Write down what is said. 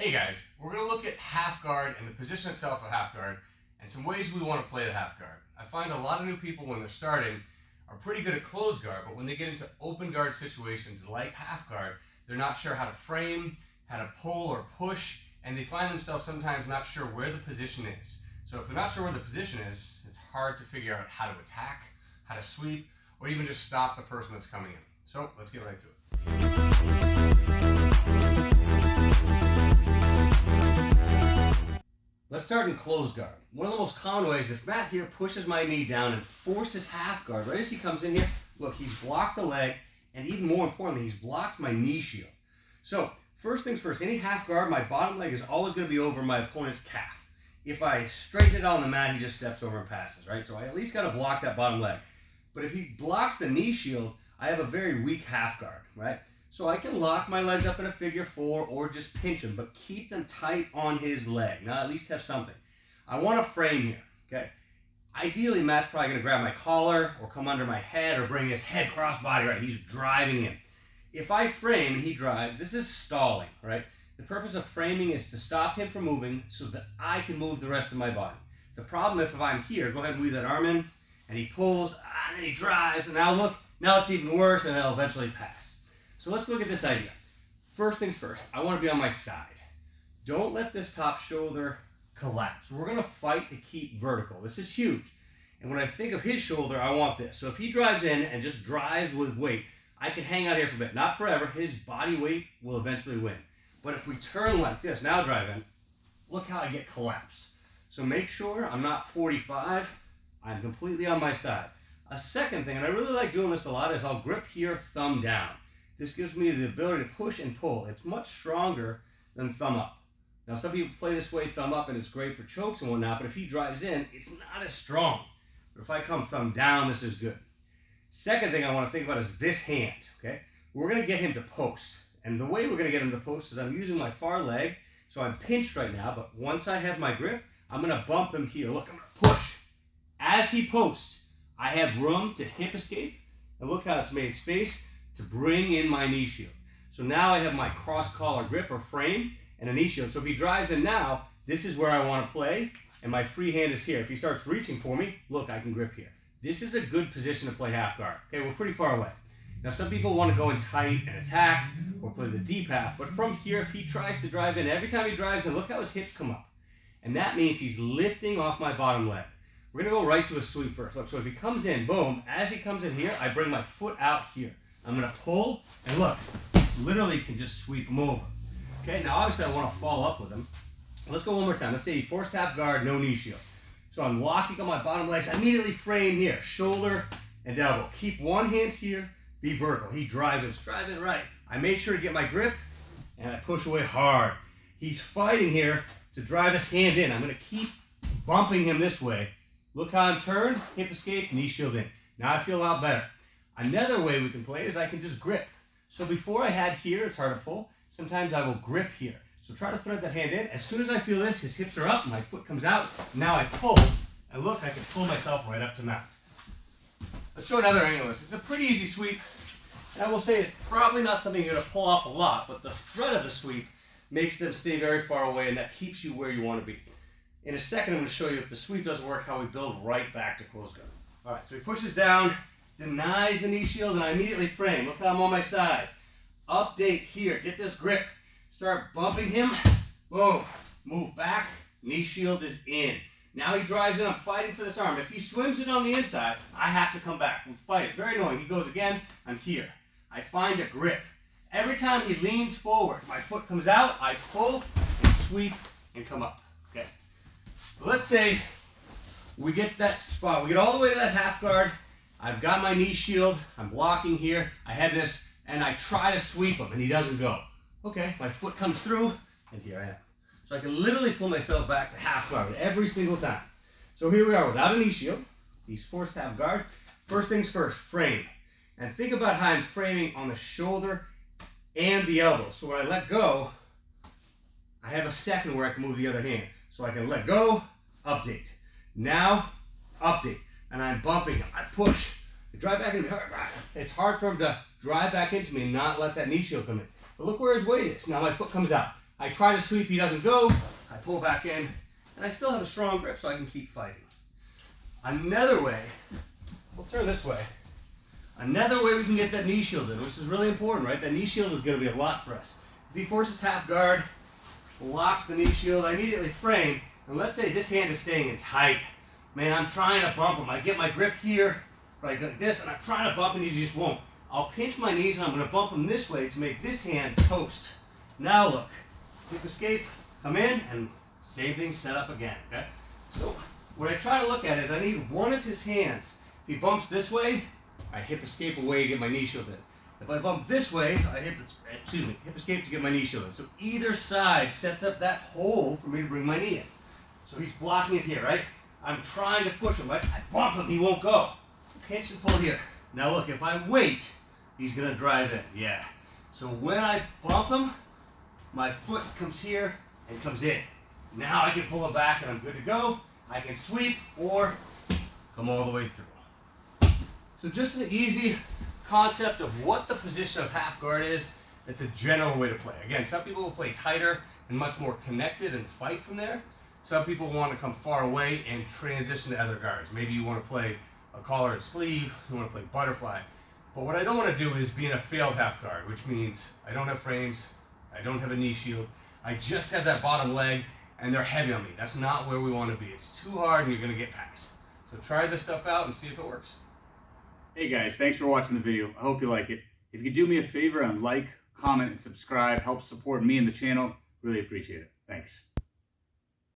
Hey guys, we're going to look at half guard and the position itself of half guard and some ways we want to play the half guard. I find a lot of new people when they're starting are pretty good at closed guard, but when they get into open guard situations like half guard, they're not sure how to frame, how to pull or push, and they find themselves sometimes not sure where the position is. So if they're not sure where the position is, it's hard to figure out how to attack, how to sweep, or even just stop the person that's coming in. So let's get right to it. Let's start in closed guard. One of the most common ways, if Matt here pushes my knee down and forces half guard, right as he comes in here, look, he's blocked the leg, and even more importantly, he's blocked my knee shield. So, first things first, any half guard, my bottom leg is always going to be over my opponent's calf. If I straighten it on the mat, he just steps over and passes, right? So I at least got to block that bottom leg. But if he blocks the knee shield, I have a very weak half guard, right? So I can lock my legs up in a figure four or just pinch him, but keep them tight on his leg. Now at least have something. I want to frame here, okay? Ideally, Matt's probably going to grab my collar or come under my head or bring his head cross body, right? He's driving in. If I frame and he drives, this is stalling, right? The purpose of framing is to stop him from moving so that I can move the rest of my body. The problem if I'm here, go ahead and weave that arm in, and he pulls, and then he drives, and now look, now it's even worse, and it'll eventually pass. So let's look at this idea. First things first, I want to be on my side. Don't let this top shoulder collapse. We're going to fight to keep vertical. This is huge. And when I think of his shoulder, I want this. So if he drives in and just drives with weight, I can hang out here for a bit. Not forever. His body weight will eventually win. But if we turn like this, now drive in, look how I get collapsed. So make sure I'm not 45. I'm completely on my side. A second thing, and I really like doing this a lot, is I'll grip here, thumb down. This gives me the ability to push and pull. It's much stronger than thumb up. Now, some people play this way, thumb up, and it's great for chokes and whatnot, but if he drives in, it's not as strong. But if I come thumb down, this is good. Second thing I want to think about is this hand, okay? We're going to get him to post. And the way we're going to get him to post is I'm using my far leg, so I'm pinched right now, but once I have my grip, I'm going to bump him here. Look, I'm going to push. As he posts, I have room to hip escape, and look how it's made space to bring in my knee shield. So now I have my cross collar grip or frame and a knee shield. So if he drives in now, this is where I want to play, and my free hand is here. If he starts reaching for me, look, I can grip here. This is a good position to play half guard. Okay, we're pretty far away. Now some people want to go in tight and attack or play the deep half, but from here, if he tries to drive in, every time he drives in, look how his hips come up. And that means he's lifting off my bottom leg. We're going to go right to a sweep first. Look, so if he comes in, boom, as he comes in here, I bring my foot out here. I'm going to pull, and look, literally can just sweep him over. Okay, now obviously I want to follow up with him. Let's go one more time. Let's say he forced half guard, no knee shield. So I'm locking on my bottom legs. I immediately frame here, shoulder and elbow. Keep one hand here, be vertical. He drives and strive in right. I make sure to get my grip, and I push away hard. He's fighting here to drive his hand in. I'm going to keep bumping him this way. Look how I'm turned, hip escape, knee shield in. Now I feel a lot better. Another way we can play is I can just grip. So before I had here, it's hard to pull. Sometimes I will grip here. So try to thread that hand in. As soon as I feel this, his hips are up, my foot comes out. Now I pull, and look, I can pull myself right up to mount. Let's show another angle of this. It's a pretty easy sweep. And I will say it's probably not something you're going to pull off a lot, but the thread of the sweep makes them stay very far away, and that keeps you where you want to be. In a second, I'm going to show you if the sweep doesn't work, how we build right back to close guard. All right, so he pushes down, denies the knee shield, and I immediately frame. Look how I'm on my side. Update here. Get this grip. Start bumping him. Boom. Move back. Knee shield is in. Now he drives in. I'm fighting for this arm. If he swims it on the inside, I have to come back. We fight. It's very annoying. He goes again. I'm here. I find a grip. Every time he leans forward, my foot comes out. I pull and sweep and come up. Okay. So let's say we get that spot. We get all the way to that half guard. I've got my knee shield, I'm blocking here, I have this, and I try to sweep him, and he doesn't go. Okay, my foot comes through, and here I am. So I can literally pull myself back to half guard every single time. So here we are without a knee shield. He's forced half guard. First things first, frame. And think about how I'm framing on the shoulder and the elbow. So when I let go, I have a second where I can move the other hand. So I can let go, update. Now, update. And I'm bumping him. I push. I drive back into me. It's hard for him to drive back into me and not let that knee shield come in. But look where his weight is. Now my foot comes out. I try to sweep, he doesn't go. I pull back in, and I still have a strong grip so I can keep fighting. Another way, we'll turn this way. Another way we can get that knee shield in, which is really important, right? That knee shield is going to be a lot for us. If he forces half guard, locks the knee shield, I immediately frame, and let's say this hand is staying in tight. Man, I'm trying to bump him. I get my grip here, right, like this, and I'm trying to bump him, and he just won't. I'll pinch my knees, and I'm going to bump him this way to make this hand toast. Now look, hip escape, come in, and same thing set up again, okay? So what I try to look at is I need one of his hands. If he bumps this way, I hip escape away to get my knee shield in. If I bump this way, I hip escape to get my knee shield in. So either side sets up that hole for me to bring my knee in. So he's blocking it here, right? I'm trying to push him, right? I bump him, he won't go. Pinch and pull here. Now look, if I wait, he's gonna drive in, yeah. So when I bump him, my foot comes here and comes in. Now I can pull it back and I'm good to go. I can sweep or come all the way through. So just an easy concept of what the position of half guard is. It's a general way to play. Again, some people will play tighter and much more connected and fight from there. Some people want to come far away and transition to other guards. Maybe you want to play a collar and sleeve, you want to play butterfly. But what I don't want to do is be in a failed half guard, which means I don't have frames, I don't have a knee shield, I just have that bottom leg and they're heavy on me. That's not where we want to be. It's too hard and you're going to get past. So try this stuff out and see if it works. Hey guys, thanks for watching the video. I hope you like it. If you could do me a favor and like, comment, and subscribe, help support me and the channel, really appreciate it. Thanks.